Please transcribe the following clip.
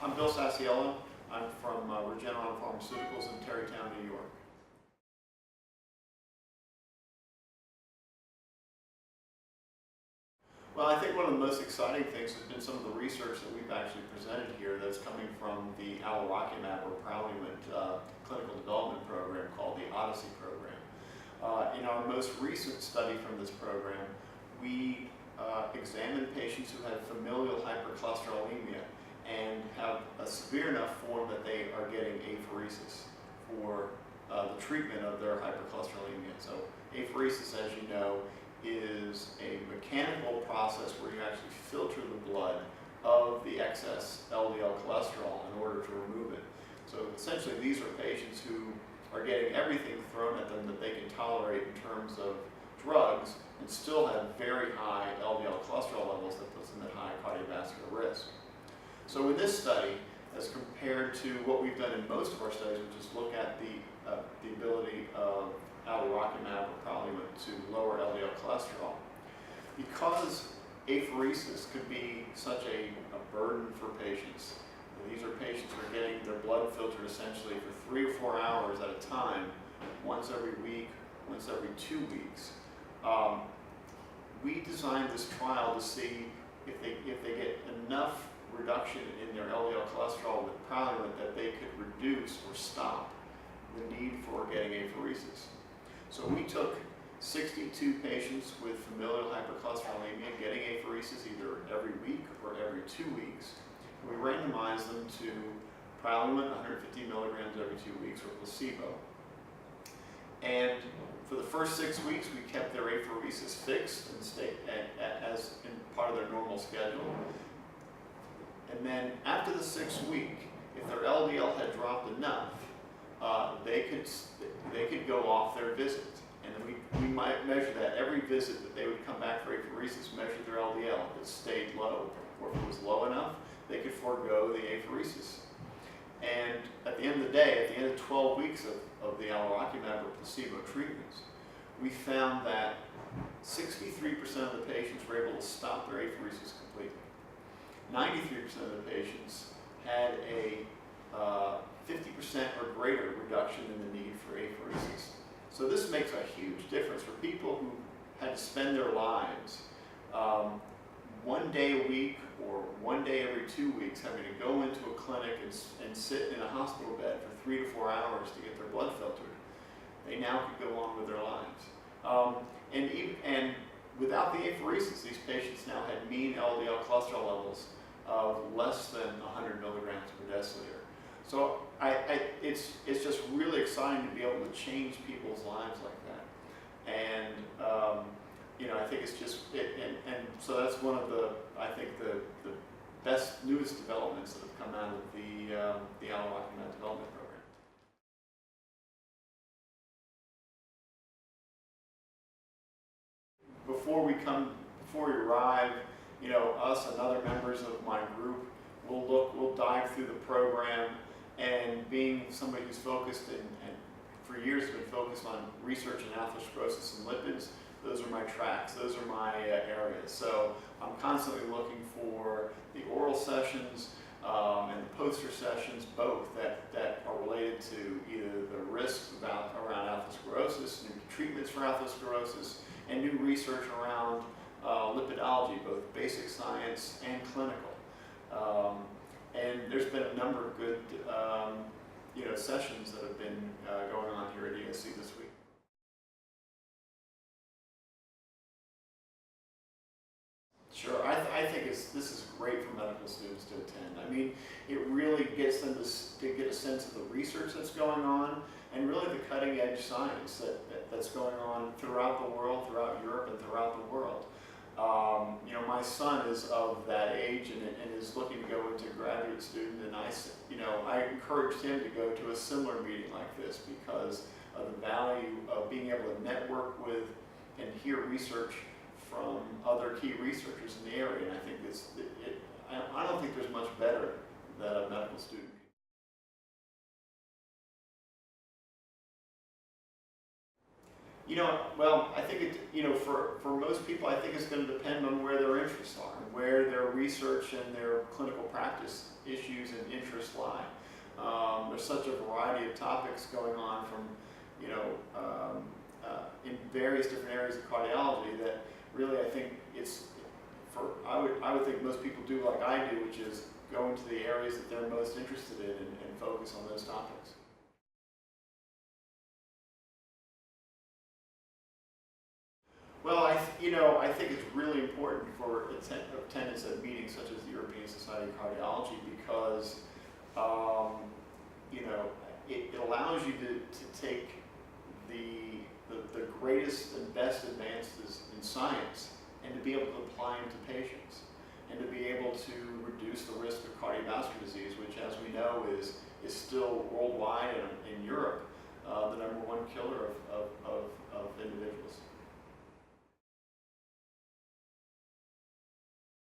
I'm Bill Sasiela. I'm from Regeneron Pharmaceuticals in Tarrytown, New York. Well, I think one of the most exciting things has been some of the research that we've actually presented here that's coming from the alirocumab or Praluent clinical development program called the Odyssey program. In our most recent study from this program, we examined patients who had familial hypercholesterolemia and have a severe enough form that they are getting apheresis for the treatment of their hypercholesterolemia. So apheresis, as you know, is a mechanical process where you actually filter the blood of the excess LDL cholesterol in order to remove it. So essentially these are patients who are getting everything thrown at them that they can tolerate in terms of drugs and still have very high LDL cholesterol levels that puts them at high cardiovascular risk. So in this study, as compared to what we've done in most of our studies, which is look at the ability of alirocumab or Praluent to lower LDL cholesterol, because apheresis could be such a burden for patients. These are patients who are getting their blood filtered essentially for 3 or 4 hours at a time, once every week, once every 2 weeks. We designed this trial to see if they get enough reduction in their LDL cholesterol with Praluent that they could reduce or stop the need for getting apheresis. So we took 62 patients with familial hypercholesterolemia getting apheresis either every week or every 2 weeks. We randomized them to Praluent 150 milligrams every 2 weeks or placebo. And for the first 6 weeks, we kept their apheresis fixed and stayed as in part of their normal schedule. And then after the 6th week, if their LDL had dropped enough, they could go off their visit. And then we might measure that every visit that they would come back for apheresis, measure their LDL. If it stayed low, or if it was low enough, they could forego the apheresis. And at the end of the day, at the end of 12 weeks of the alirocumab or placebo treatments, we found that 63% of the patients were able to stop their apheresis completely. 93% of the patients had a 50% or greater reduction in the need for apheresis. So this makes a huge difference for people who had to spend their lives 1 day a week or 1 day every 2 weeks having to go into a clinic and sit in a hospital bed for 3 to 4 hours to get their blood filtered. They now could go on with their lives. And without the apheresis, these patients now had mean LDL cholesterol levels of less than 100 milligrams per deciliter. So it's just really exciting to be able to change people's lives like that. And I think it's just, and so that's one of the, I think the best, newest developments that have come out of the alirocumab development program. Before we arrive, us and other members of my group we'll dive through the program, and being somebody who's focused and for years been focused on research in atherosclerosis and lipids, those are my tracks, those are my areas. So I'm constantly looking for the oral sessions and the poster sessions, both that are related to either the risks around atherosclerosis, new treatments for atherosclerosis, and new research around lipidology, both basic science and clinical. And there's been a number of good sessions that have been going on here at ESC this week. Sure, I think this is great for medical students to attend. I mean, it really gets them to get a sense of the research that's going on and really the cutting edge science that's going on throughout the world, throughout Europe and throughout the world. My son is of that age and is looking to go into graduate student, and I encouraged him to go to a similar meeting like this because of the value of being able to network with and hear research from other key researchers in the area. And I think I don't think there's much better that a medical student. Well, I think for most people, I think it's going to depend on where their interests are and where their research and their clinical clinical practice issues and interests lie. There's such a variety of topics going on from, in various different areas of cardiology that really I think I would think most people do like I do, which is go into the areas that they're most interested in and focus on those topics. Well, I think it's really important for attendance at meetings such as the European Society of Cardiology because, it allows you to take the greatest and best advances in science and to be able to apply them to patients and to be able to reduce the risk of cardiovascular disease, which, as we know, is still worldwide and in Europe the #1 killer of individuals.